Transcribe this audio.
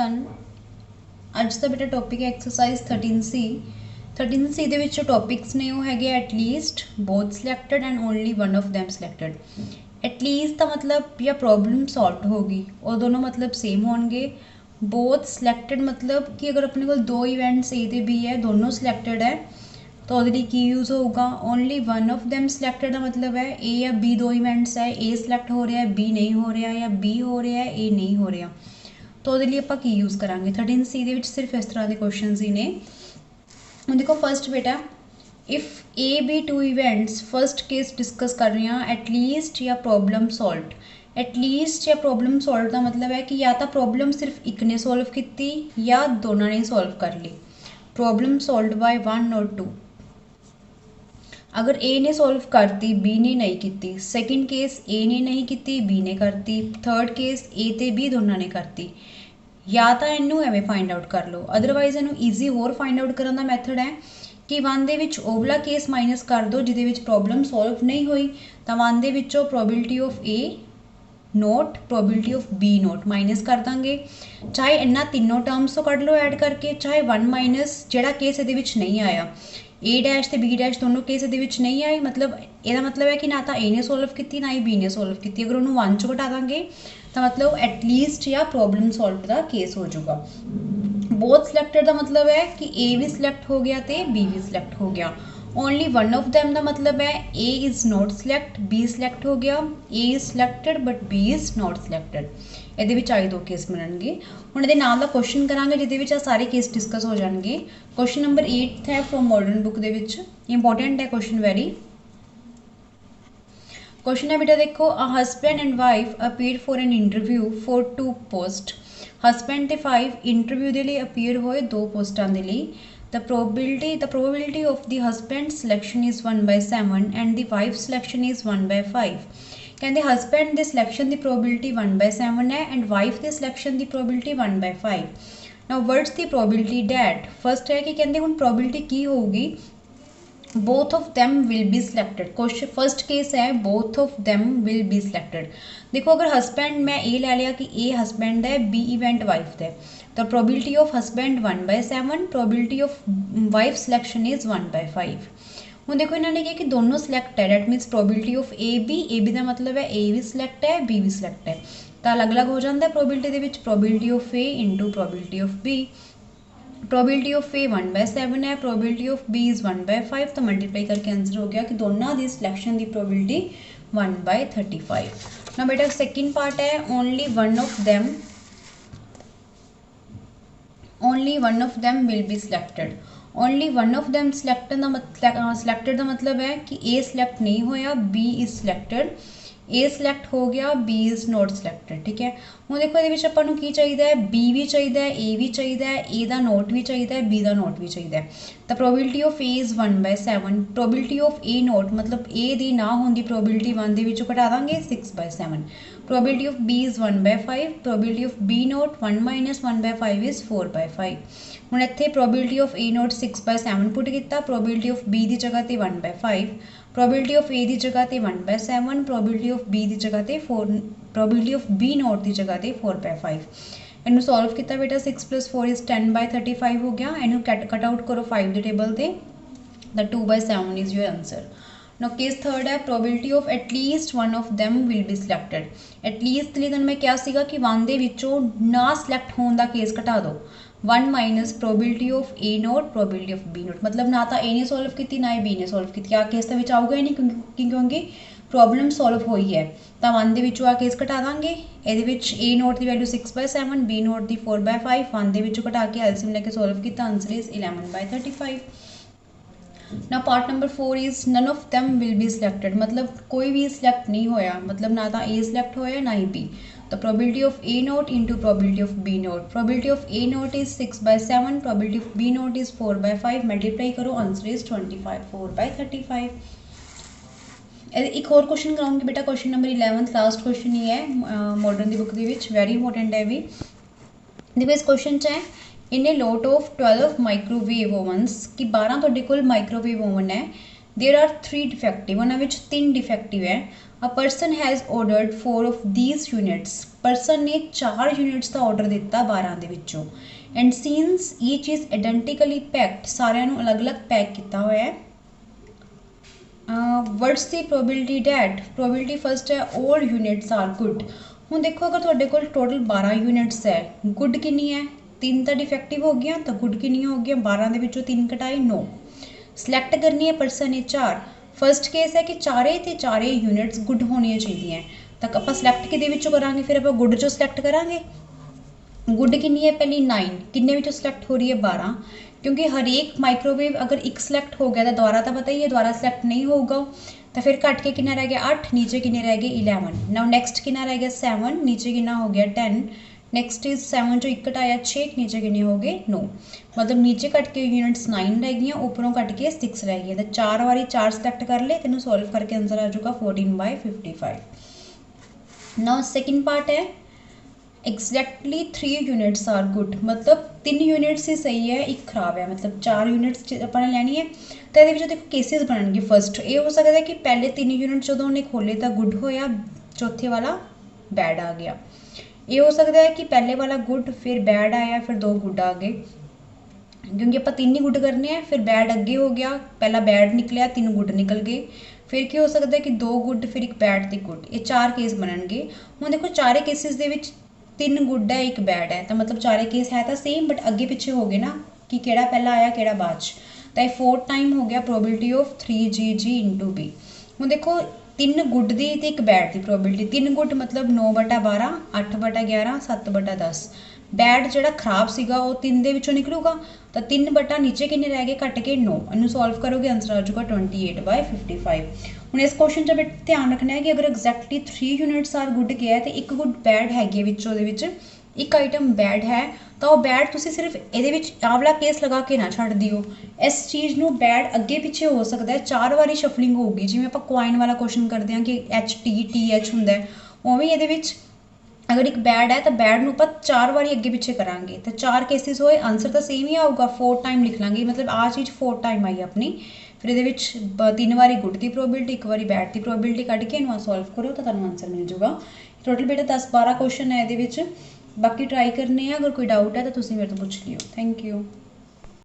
सन अज का बेटा टॉपिक है एक्सरसाइज 13C 13C ਦੇ ਵਿੱਚ ਟੌਪਿਕਸ ਨੇ ਉਹ ਹੈਗੇ at least both selected and only one of them selected. At least ਦਾ ਮਤਲਬ ਜਾਂ ਪ੍ਰੋਬਲਮ ਸॉल्व ਹੋਗੀ ਉਹ ਦੋਨੋਂ मतलब सेम होंगे। बोथ सिलैक्टड मतलब कि अगर अपने को दो इवेंट्स ए ते बी है दोनों सिलैक्टड है तो ਉਹਦੇ ਲਈ ਕੀ यूज़ होगा ओनली वन ऑफ them सिलैक्टड का मतलब है ए या बी दो इवेंट्स है ए सिलैक्ट हो रहा है बी नहीं हो रहा या बी हो रहा है ए नहीं हो रहा तो ਉਹਦੇ ਲਈ ਆਪਾਂ ਕੀ यूज़ करांगे। 13C ਦੇ ਵਿੱਚ सिर्फ इस तरह के क्वेश्चन ही ने। ਹੁਣ देखो फर्स्ट बेटा if A B two events first case discuss कर रहे हैं एटलीस्ट या प्रॉब्लम सॉल्व। एटलीस्ट या प्रॉब्लम सॉल्व का मतलब है कि या तो प्रॉब्लम सिर्फ एक ने सॉल्व की या दोनों ने सॉल्व कर ली। प्रॉब्लम सॉल्व बाय वन और टू। अगर ए ने सॉल्व करती बी ने नहीं की, सैकेंड केस ए ने नहीं की बी ने करती, थर्ड केस ए ते बी दोनों ने करती। या तो इनू एवें फाइंड आउट कर लो अदरवाइज इनू ईजी होर फाइंड आउट करने का मैथड है कि वन दे विच ओवला केस माइनस कर दो जिहदे विच प्रॉब्लम सॉल्व नहीं हुई तो वन दे विचों probability of A not probability of B not minus कर देंगे। चाहे इन्ना तीनों टर्म्स तो कढ़ लो ऐड करके चाहे वन माइनस जिहड़ा केस इहदे विच नहीं आया ए डैश ते बी डैश दोनों केस इहदे विच नहीं आए मतलब ਇਹਦਾ मतलब है कि ना तो ए ने सॉल्व की ना ही बी ने सॉल्व की। अगर उन्होंने वन चो घटा देंगे तो मतलब एटलीस्ट या प्रॉब्लम सॉल्व का केस हो जाऊगा। बोथ सिलैक्टेड का मतलब है कि ए भी सिलैक्ट हो गया तो बी भी सिलैक्ट हो गया। ओनली वन ऑफ दैम का मतलब है A is not select B select हो गया A is selected but B is not selected. ये आए दो केस बननगे। हुण ये नाल दा क्वेश्चन करांगे जिहदे विच सारे केस डिस्कस हो जाएंगे। क्वेश्चन नंबर 8 है from modern book the which important है क्वेश्चन वेरी। क्वेश्चन है बेटा देखो a husband and wife appear for an interview for two post. Husband ते वाइफ इंटरव्यू के लिए अपीयर होए दो पोस्टां दे लई। The probability of the husband selection is 1/7 and the wife selection is 1/5। कहते हसबैंड के सिलेक्शन की प्रोबेबिलिटी 1/7 है एंड वाइफ के सिलेक्शन की probability 1/5। Now what's the probability that first है कि कहते हुण प्रोबेबिलिटी की होगी both of them will be selected. Question first case है both of them will be selected. देखो अगर हसबैंड मैं ए ले लिया कि ए हसबैंड है बी इवेंट वाइफ है तो probability of husband 1/7 probability of wife selection is 1/5। हूँ देखो इन्होंने कहा कि दोनों सिलैक्ट है that means probability of A B का मतलब है ए भी सिलैक्ट है बी भी सिलैक्ट है तो अलग अलग हो जाता है प्रोबेबिलिटी के probability of A into probability of B. Probability of A 1/7 है प्रोबेबिलिटी ऑफ बी इज़ 1/5 तो मल्टीप्लाई करके आंसर हो गया कि दोनों की सिलेक्शन की प्रोबेबिलिटी 1/35। ना बेटा सेकेंड पार्ट है only one of them will be selected. Only one of them selected का मतलब है कि ए सिलैक्ट नहीं होया B is selected A select हो गया बी इज़ नॉट सिलैक्टेड। ठीक है हूँ देखो ये अपन की चाहिए बी भी चाहिए ए भी चाहिए ए का नोट भी चाहिए बी का नोट भी चाहिए तो probability of A is 1/7 probability of A note मतलब ए दी ना होने की प्रोबेबिलिटी 1 के घटा देंगे 6/7। Probability of B is 1/5 probability of B not 1 - 1/5 is 4/5। हूँ इतने probability of A not 6/7 put किया प्रोबेबिलिटी ऑफ बी की जगह पर 1/5 प्रोबेबिलिटी ऑफ ए की जगह पर 1/7 प्रोबेबिलिटी ऑफ बी की जगह पर 4 प्रोबेबिलिटी ऑफ बी नोट की जगह पर 4/5। इनू सॉल्व किया बेटा 6 + 4 इज़ 10/35 हो गया। इनू कट आउट करो 5 के टेबल से the 2/7 is your answer. No case third है probability of at least one of them will be selected. At least लिए मैं क्या सीगा कि वन दे विचों ना सिलैक्ट होने का केस घटा दो 1 minus probability of A not probability of B not मतलब ना तो ए ने सॉल्व की ना ही बी ने सॉल्व की क्या केस तो आऊगा ही नहीं क्योंकि प्रॉब्लम सॉल्व हुई है तो 1 के आ केस घटा देंगे। ये ए नोट की वैल्यू 6/7 बी नोट की 4/5 1 के घटा के एलसीएम लेके सॉल्व किया आंसर इज 11/35। ना part number 4 is none of them will be selected मतलब कोई भी सिलैक्ट नहीं होया मतलब ना तो ए सिलैक्ट होया ना ही बी तो probability of A not into probability of B not probability of A not is 6/7 probability of B not is 4/5 multiply करो आंसर इज 4/35। एक और क्वेश्चन कराऊंगी बेटा क्वेश्चन नंबर 11 लास्ट क्वेश्चन ही है मॉडर्न की बुक के वेरी इंपॉर्टेंट है भी। देखो इस क्वेश्चन है in a lot of 12 microwave ovens कि 12 तुहाडे कोल माइक्रोवेव ओवन है देयर आर 3 डिफेक्टिव उन्होंने 3 डिफेक्टिव है a person has ordered 4 of these units, person ने 4 यूनिट्स का ऑर्डर दिता 12 ਦੇ ਵਿੱਚੋਂ, and since each is identically packed, सारिਆਂ ਨੂੰ अलग अलग पैक किया हुआ है। What's the probability that, probability first है ऑल यूनिट्स आर गुड। ਹੁਣ देखो अगर ਤੁਹਾਡੇ ਕੋਲ टोटल 12 यूनिट्स है, गुड कितनी है, 3 तो डिफेक्टिव हो गया, तो गुड कितनी हो गया, 12 ਦੇ ਵਿੱਚੋਂ 3 ਘਟਾਏ 9। सिलेक्ट करनी है परसन ने 4, फर्स्ट केस है कि चारे यूनिट्स गुड होनी चाहिए, तो आप सिलेक्ट कि करांगे, फिर आप गुड चो सिलेक्ट करांगे। गुड कितनी है पहली 9, किन्ने विचों सिलेक्ट हो रही है 12, क्योंकि हर एक माइक्रोवेव अगर एक सिलेक्ट हो गया तो दोबारा तो पता ही है दोबारा सिलेक्ट नहीं होगा, तो फिर घट के कितना रह गया 8, नीचे किन्ने रह गए 11। नाउ नेक्स्ट कितना रह गया 7, नीचे कितना हो गया 10, नैक्सट इज 7 चो 1 घटाया 6, नीचे कितने हो गए 9, मतलब नीचे कट के यूनिट्स 9 रह गई, उपरों कट के 6 रह गई। तो 4 बारी 4 सिलेक्ट कर ले, तेन सॉल्व करके आंसर आ जाऊगा 14/55। नाउ सेकेंड पार्ट है एग्जैक्टली 3 यूनिट्स आर गुड, मतलब 3 यूनिट्स ही सही है, एक खराब है, मतलब 4 यूनिट्स अपने लैनी है। तो ये देखो केसिस बननगे, फर्स्ट ये हो सकता है कि पहले 3 यूनिट जो उन्हें खोले तो गुड होया, चौथे वाला बैड आ गया। ये हो सकता है कि पहले वाला गुड फिर बैड आया, फिर 2 गुड आ गए, क्योंकि आप 3 ही गुड करने हैं, फिर बैड अगे हो गया, पहला बैड निकलिया 3 गुड निकल गए, फिर क्या हो सकता है कि 2 गुड फिर एक बैड ते गुड, ये 4 केस बननगे। हुण देखो चारे केसिस दे विच 3 गुड है 1 बैड है, तो मतलब चारे केस है तो सेम बट अगे पिछे हो गए ना कि केड़ा पहला आया केड़ा बाद च, तो ये 4 टाइम हो गया probability of 3GG into B। हुण देखो 3 गुड दी ते 1 बैड की प्रोबेबिलिटी, 3 गुड मतलब 9/12, 8/11, 7/10, बैड जो खराब सीगा वो 3 दे विचों निकलूगा, तो 3 बटा नीचे किन्ने रह गए घट के 9, इनू सॉल्व करोगे आंसर आ जाऊगा 28/55। हुण इस क्वेश्चन च बट ध्यान रखना है कि अगर एग्जैक्टली 3 यूनिट्स आर गुड गया तो 1 गुड बैड हैगी विच, ਉਹਦੇ ਵਿੱਚ एक आइटम बैड है, तो वह बैड तुसी सिर्फ ये आवला केस लगा के ना छड़ दियो, इस चीज़ नू बैड अगे पिछे हो सकता है, 4 बारी शफलिंग होगी, जिवें आप कॉइन वाला क्वेश्चन करते हैं कि HTTH हुंदा है, उवें ये अगर एक बैड है तो बैड नू आप 4 बारी अगे पिछे करांगे, तो 4 केसिस होए आंसर तो सेम ही आऊगा, 4 टाइम लिख लांगे, मतलब आ चीज़ 4 टाइम आई अपनी। फिर ये 3 बारी गुड की प्रोबेबिलिटी 1 बारी बैड की प्रोबेबिलिटी कट के इनू सॉल्व करो तो तुहानू आंसर मिल जाऊगा। टोटल बेटा 10-12 क्वेश्चन है ये, बाकी ट्राई करने हैं, अगर कोई डाउट है तो तुसीं मेरे तो पूछ लियो। Thank you.